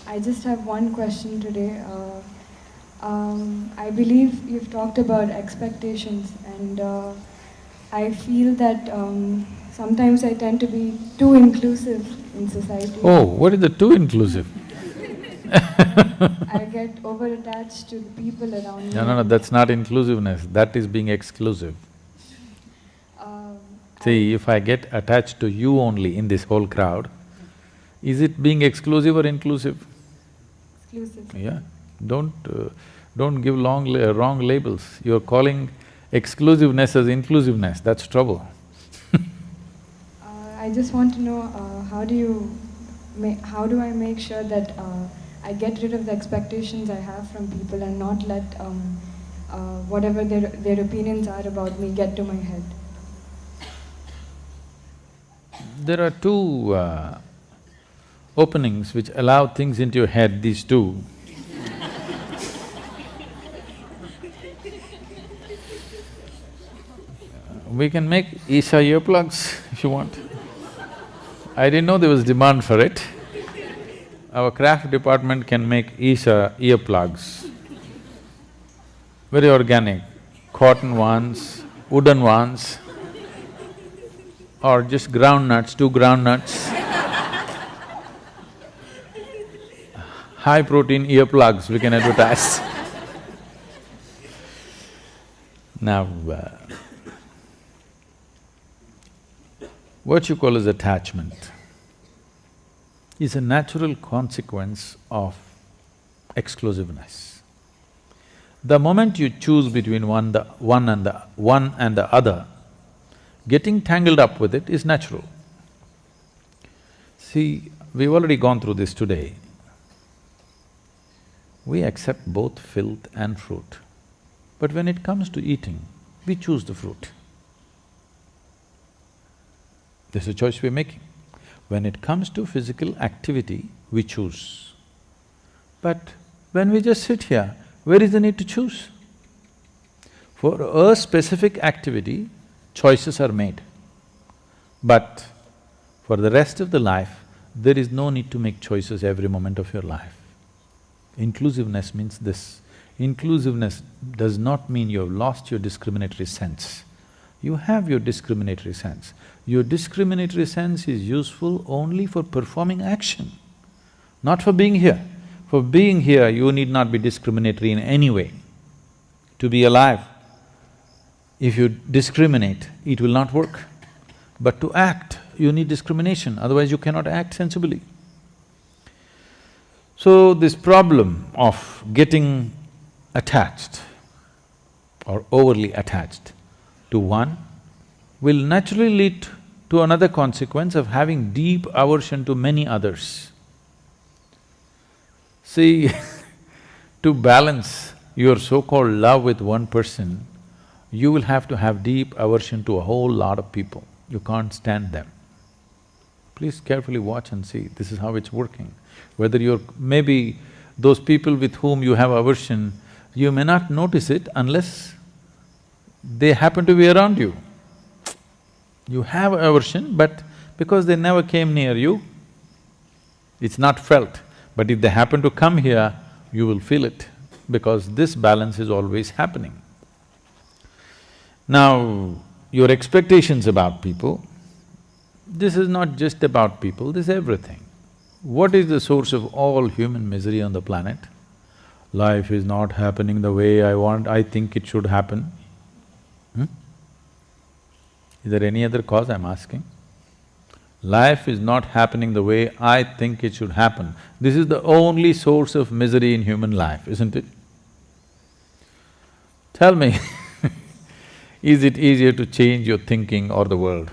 I just have one question today. I believe you've talked about expectations, and I feel that sometimes I tend to be too inclusive in society. Oh, what is the too inclusive? I get over-attached to the people around me. No, that's not inclusiveness, that is being exclusive. See, if I get attached to you only in this whole crowd, is it being exclusive or inclusive? Exclusive. Yeah, don't give wrong labels. You're calling exclusiveness as inclusiveness, that's trouble. I just want to know how do I make sure that I get rid of the expectations I have from people and not let whatever their opinions are about me get to my head. There are two openings which allow things into your head, these two. We can make Isha earplugs if you want. I didn't know there was demand for it. Our craft department can make Isha earplugs. Very organic, cotton ones, wooden ones, or just groundnuts, 2 groundnuts. High protein earplugs we can advertise. Now, what you call as attachment is a natural consequence of exclusiveness. The moment you choose between one and the other, getting tangled up with it is natural. See, we've already gone through this today. We accept both filth and fruit, but when it comes to eating, we choose the fruit. This is a choice we're making. When it comes to physical activity, we choose. But when we just sit here, where is the need to choose? For a specific activity, choices are made. But for the rest of the life, there is no need to make choices every moment of your life. Inclusiveness means this. Inclusiveness does not mean you have lost your discriminatory sense. You have your discriminatory sense. Your discriminatory sense is useful only for performing action, not for being here. For being here, you need not be discriminatory in any way. To be alive, if you discriminate, it will not work. But to act, you need discrimination, otherwise you cannot act sensibly. So this problem of getting attached or overly attached to one will naturally lead to another consequence of having deep aversion to many others. See, to balance your so-called love with one person, you will have to have deep aversion to a whole lot of people. You can't stand them. Please carefully watch and see, this is how it's working. Whether maybe those people with whom you have aversion, you may not notice it unless they happen to be around you. You have aversion, but because they never came near you, it's not felt. But if they happen to come here, you will feel it, because this balance is always happening. Now, your expectations about people, this is not just about people, this is everything. What is the source of all human misery on the planet? Life is not happening the way I think it should happen. Is there any other cause, I'm asking? Life is not happening the way I think it should happen. This is the only source of misery in human life, isn't it? Tell me, is it easier to change your thinking or the world?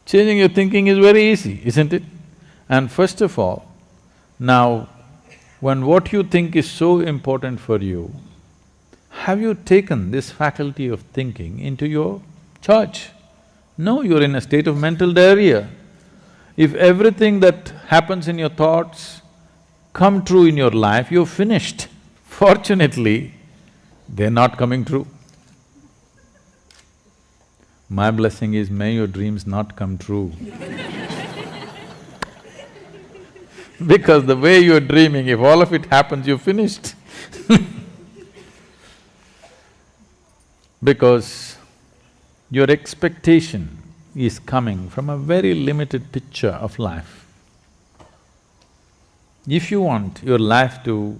Changing your thinking is very easy, isn't it? And first of all, now, when what you think is so important for you, have you taken this faculty of thinking into your charge? No, you're in a state of mental diarrhea. If everything that happens in your thoughts come true in your life, you're finished. Fortunately, they're not coming true. My blessing is, may your dreams not come true. Because the way you're dreaming, if all of it happens, you're finished. Because your expectation is coming from a very limited picture of life. If you want your life to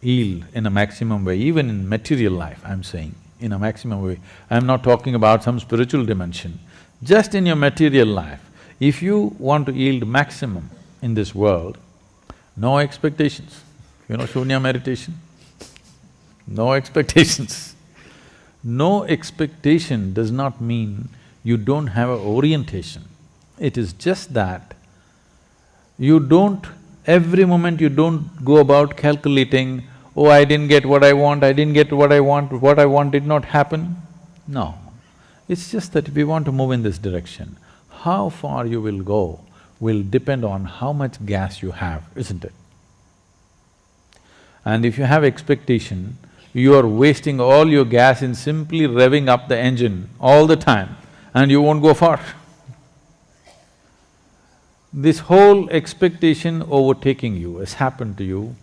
yield in a maximum way, even in material life, I'm saying, in a maximum way, I'm not talking about some spiritual dimension, just in your material life, if you want to yield maximum in this world, no expectations. You know Shunya meditation? No expectations. No expectation does not mean you don't have an orientation. It is just that you don't… every moment you don't go about calculating, oh, I didn't get what I want, I didn't get what I want did not happen. No, it's just that we want to move in this direction. How far you will go will depend on how much gas you have, isn't it? And if you have expectation, you are wasting all your gas in simply revving up the engine all the time and you won't go far. This whole expectation overtaking you has happened to you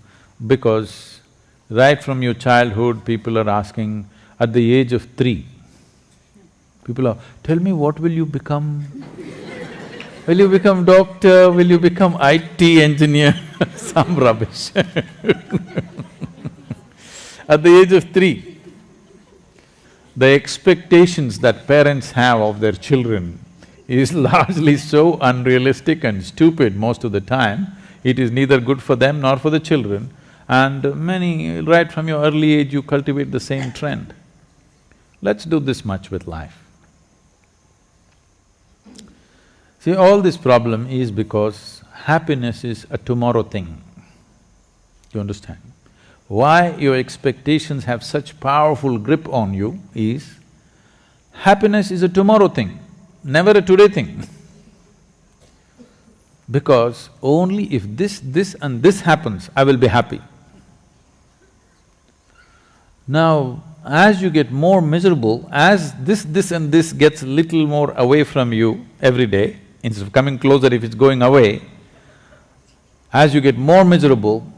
because right from your childhood, people are asking, at the age of 3, people are, tell me what will you become? Will you become doctor? Will you become IT engineer? Some rubbish. At the age of 3, the expectations that parents have of their children is largely so unrealistic and stupid most of the time. It is neither good for them nor for the children, and many… right from your early age you cultivate the same trend. Let's do this much with life. See, all this problem is because happiness is a tomorrow thing. You understand? Why your expectations have such powerful grip on you is, happiness is a tomorrow thing, never a today thing. Because only if this and this happens, I will be happy. Now, as you get more miserable, as this and this gets little more away from you every day, instead of coming closer if it's going away, as you get more miserable,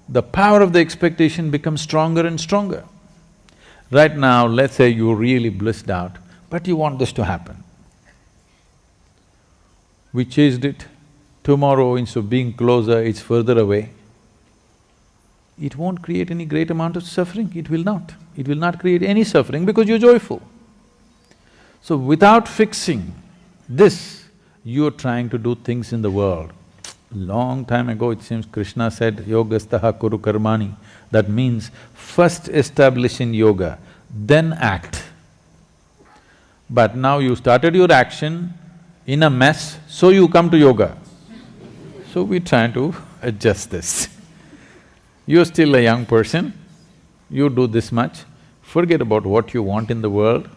the power of the expectation becomes stronger and stronger. Right now, let's say you're really blissed out, but you want this to happen. We chased it, tomorrow instead of being closer, it's further away. It won't create any great amount of suffering, it will not. It will not create any suffering because you're joyful. So without fixing this, you're trying to do things in the world. Long time ago, it seems Krishna said, yogastaha kuru karmani. That means first establish in yoga, then act. But now you started your action in a mess, so you come to yoga. So we're trying to adjust this. You're still a young person, you do this much, forget about what you want in the world,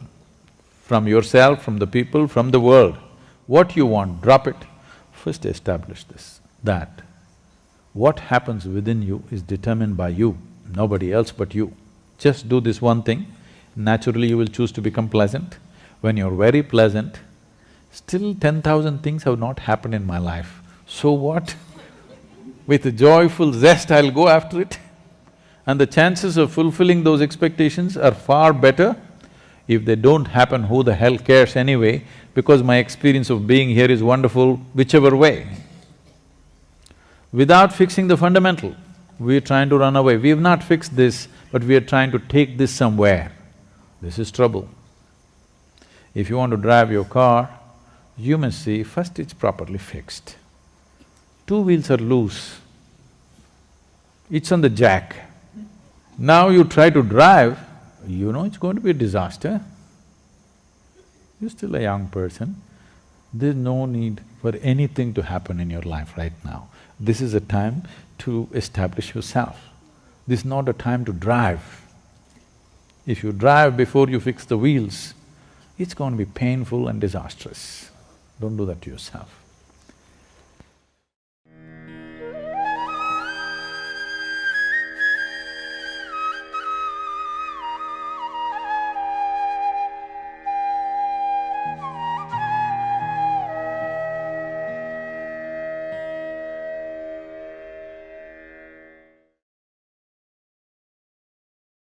from yourself, from the people, from the world. What you want, drop it. First establish this, that what happens within you is determined by you, nobody else but you. Just do this one thing, naturally you will choose to become pleasant. When you're very pleasant, still 10,000 things have not happened in my life. So what? With a joyful zest, I'll go after it. And the chances of fulfilling those expectations are far better. If they don't happen, who the hell cares anyway, because my experience of being here is wonderful whichever way. Without fixing the fundamental, we're trying to run away. We have not fixed this, but we are trying to take this somewhere. This is trouble. If you want to drive your car, you must see first it's properly fixed. 2 wheels are loose, it's on the jack. Now you try to drive, you know it's going to be a disaster. You're still a young person, there's no need for anything to happen in your life right now. This is a time to establish yourself. This is not a time to drive. If you drive before you fix the wheels, it's going to be painful and disastrous. Don't do that to yourself.